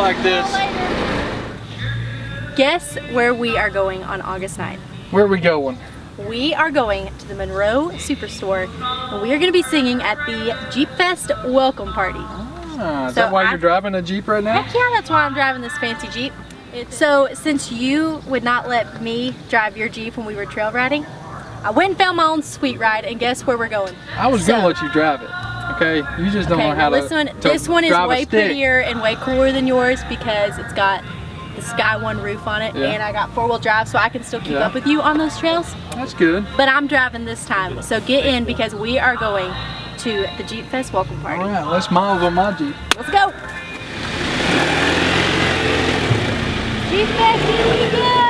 like this. Guess where we are going on August 9th. Where are we going? We are going to the Monroe Superstore, and we are going to be singing at the Jeep Fest welcome party. Is that why you're driving a Jeep right now? Heck yeah, that's why I'm driving this fancy Jeep. So since you would not let me drive your Jeep when we were trail riding, I went and found my own sweet ride, and guess where we're going? I was going to let you drive it. Okay, you just don't know how to This one is drive way a stick. prettier and way cooler than yours because it's got the Sky One roof on it, and I got four-wheel drive, so I can still keep up with you on those trails. That's good. But I'm driving this time, so get in because we are going to the Jeep Fest welcome party. All right, let's miles on my Jeep. Let's go. Jeep Fest, here we go.